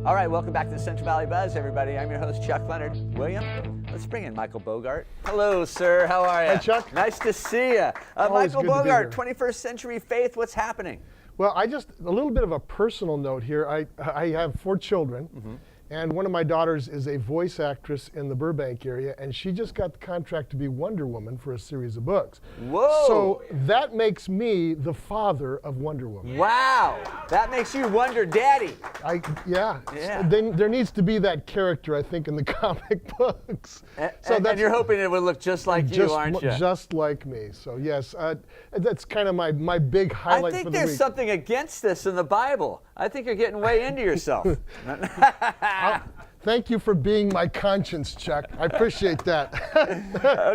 All right, welcome back to the Central Valley Buzz, everybody. I'm your host, Chuck Leonard. William, let's bring in Michael Bogart. Hello, sir. How are you? Hi, Chuck. Nice to see you. Michael Bogart, 21st Century Faith, what's happening? Well, a little bit of a personal note here. I have 4 children, and one of my daughters is a voice actress in the Burbank area, and she just got the contract to be Wonder Woman for a series of books. Whoa! So that makes me the father of Wonder Woman. Wow! That makes you Wonder Daddy. Yeah. There needs to be that character, I think, in the comic books. And you're hoping it would look just like you, aren't you? Just like me. So yes, that's kind of my big highlight for the week. I think there's something against this in the Bible. I think you're getting way into yourself. Thank you for being my conscience, Chuck. I appreciate that.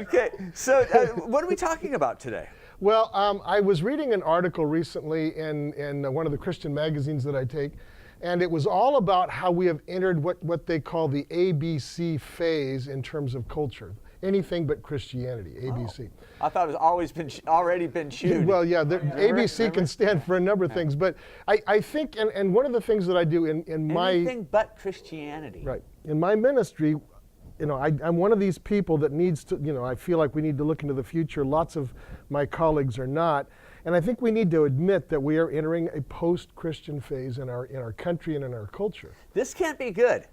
Okay, so what are we talking about today? Well, I was reading an article recently in one of the Christian magazines that I take, and it was all about how we have entered what they call the ABC phase in terms of culture. Anything but Christianity, ABC. Oh, I thought it was already been chewed. Well, yeah, ABC can stand for a number of things, but I think, and one of the things that I do in my... Anything but Christianity. Right. In my ministry, I'm one of these people that needs to, I feel like we need to look into the future. Lots of my colleagues are not. And I think we need to admit that we are entering a post-Christian phase in our country and in our culture. This can't be good.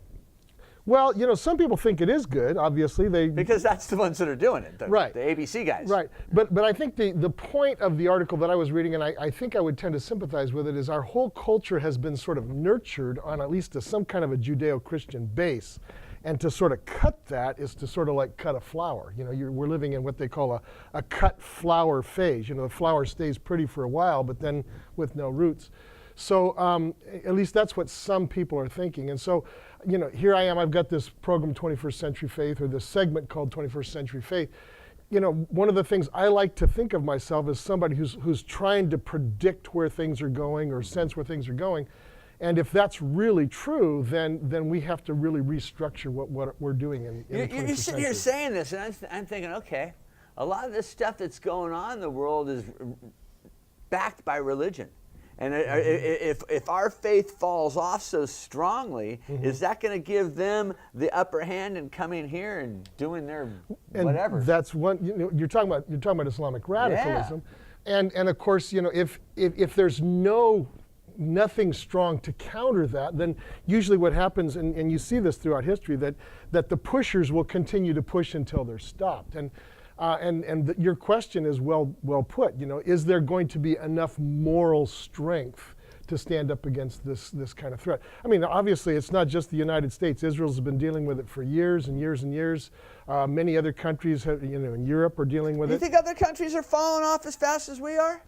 Well, some people think it is good, obviously. Because that's the ones that are doing it, right. The ABC guys. Right, but I think the point of the article that I was reading, and I think I would tend to sympathize with it, is our whole culture has been sort of nurtured on at least some kind of a Judeo-Christian base. And to sort of cut that is to sort of like cut a flower. We're living in what they call a cut flower phase. The flower stays pretty for a while, but then with no roots. So at least that's what some people are thinking. And so, here I am, I've got this program, 21st Century Faith, or this segment called 21st Century Faith. One of the things I like to think of myself as somebody who's trying to predict where things are going or sense where things are going. And if that's really true, then we have to really restructure what we're doing in the 21st century. You're sitting here saying this, and I'm thinking, okay, a lot of this stuff that's going on in the world is backed by religion. And if our faith falls off so strongly, is that going to give them the upper hand in coming here and doing their whatever? And that's one. You're talking about Islamic radicalism, yeah. And of course, if there's nothing strong to counter that, then usually what happens, and you see this throughout history, that the pushers will continue to push until they're stopped. And your question is well put. Is there going to be enough moral strength to stand up against this kind of threat? I mean, obviously, it's not just the United States. Israel's been dealing with it for years and years and years. Many other countries, in Europe, are dealing with it. You think other countries are falling off as fast as we are?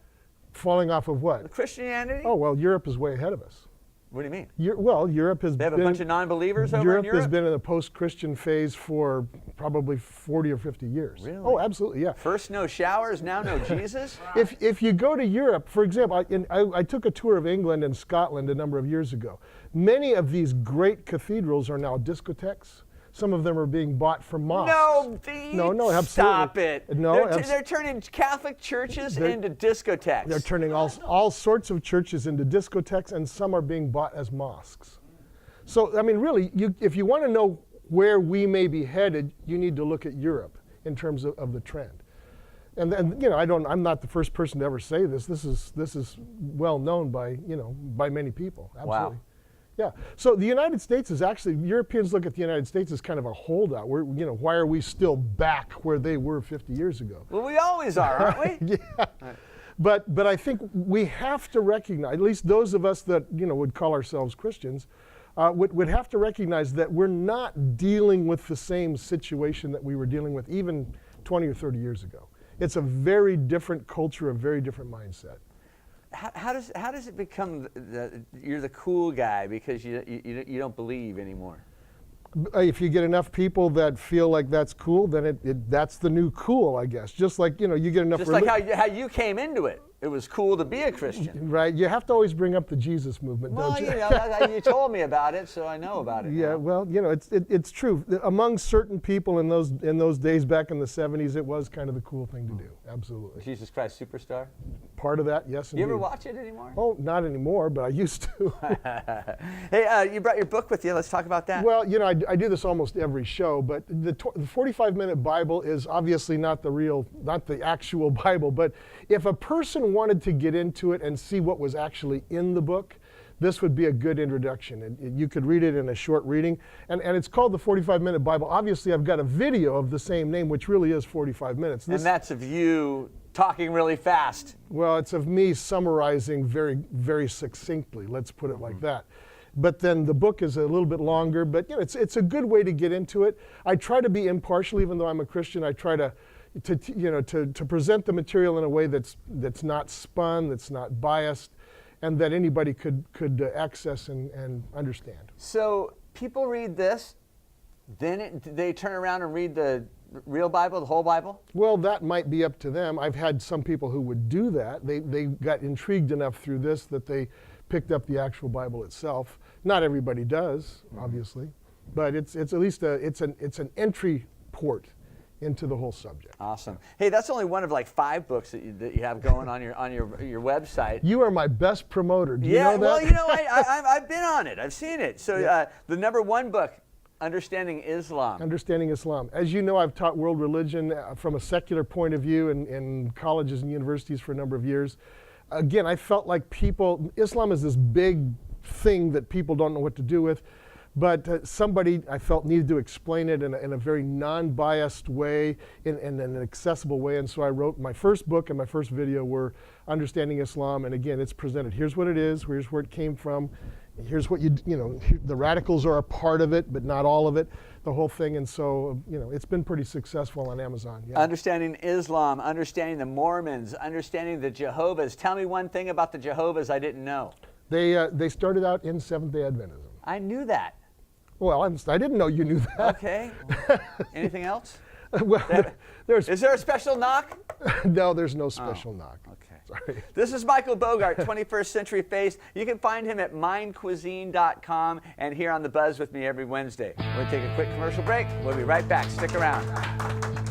Falling off of what? Christianity? Oh, well, Europe is way ahead of us. What do you mean? Europe has They have a bunch of non-believers over in Europe? Europe has been in a post-Christian phase for probably 40 or 50 years. Really? Oh, absolutely, yeah. First no showers, now no Jesus? If you go to Europe, for example, I took a tour of England and Scotland a number of years ago. Many of these great cathedrals are now discotheques. Some of them are being bought from mosques. No, absolutely. Stop it. No, they're turning Catholic churches into discotheques. They're turning all sorts of churches into discotheques, and some are being bought as mosques. So, I mean, really, if you want to know where we may be headed, you need to look at Europe in terms of the trend. And I'm not the first person to ever say this. This is well known by many people. Absolutely. Wow. Yeah. So the United States is actually, Europeans look at the United States as kind of a holdout. Why are we still back where they were 50 years ago? Well, we always are, aren't we? Yeah. But I think we have to recognize, at least those of us that would call ourselves Christians, would have to recognize that we're not dealing with the same situation that we were dealing with even 20 or 30 years ago. It's a very different culture, a very different mindset. How does it become you're the cool guy because you don't believe anymore? If you get enough people that feel like that's cool, then that's the new cool, I guess. Just like you get enough. Just like how you came into it. it was cool to be a Christian. Right. You have to always bring up the Jesus movement, Well, don't you? you know, you told me about it, so I know about it. Yeah, now. well, you know, it's true. Among certain people in those days back in the 70s, it was kind of the cool thing to do. Absolutely. Jesus Christ Superstar. Part of that, yes, You indeed. ever watch it anymore? Oh, not anymore, but I used to. Hey, you brought your book with you. Let's talk about that. Well, you know, I do this almost every show, but the 45-minute Bible is obviously not the actual Bible. But if a person wanted to get into it and see what was actually in the book, this would be a good introduction. You could read it in a short reading. And it's called the 45-minute Bible. Obviously, I've got a video of the same name, which really is 45 minutes. And that's of you talking really fast. Well, it's of me summarizing very, very succinctly. Let's put it like that. But then the book is a little bit longer, but you know, it's a good way to get into it. I try to be impartial, even though I'm a Christian. I try to present the material in a way that's not spun, that's not biased, and that anybody could access and understand. So people read this, then they turn around and read the real Bible, the whole Bible? Well, that might be up to them. I've had some people who would do that. They got intrigued enough through this that they picked up the actual Bible itself. Not everybody does, obviously, but it's at least it's an entry port into the whole subject. Awesome. Hey, that's only one of like 5 books that you have going on your website. You are my best promoter. Do you know that? Well, you know, I've been on it. I've seen it. So the number 1 book, Understanding Islam. Understanding Islam. As you know, I've taught world religion from a secular point of view in colleges and universities for a number of years. Again, I felt like Islam is this big thing that people don't know what to do with, but somebody I felt needed to explain it in a very non-biased way, in an accessible way, and so I wrote my first book and my first video were Understanding Islam, and again, it's presented. Here's what it is, here's where it came from, here's what the radicals are a part of it, but not all of it, the whole thing, and so, it's been pretty successful on Amazon. Yeah. Understanding Islam, understanding the Mormons, understanding the Jehovah's. Tell me one thing about the Jehovah's I didn't know. They started out in Seventh-day Adventism. I knew that. Well, I didn't know you knew that. Okay. Anything else? Well, Is there a special knock? No, there's no special knock. Okay. Sorry. This is Michael Bogart, 21st Century Face. You can find him at mindcuisine.com and here on The Buzz with me every Wednesday. We'll take a quick commercial break. We'll be right back. Stick around.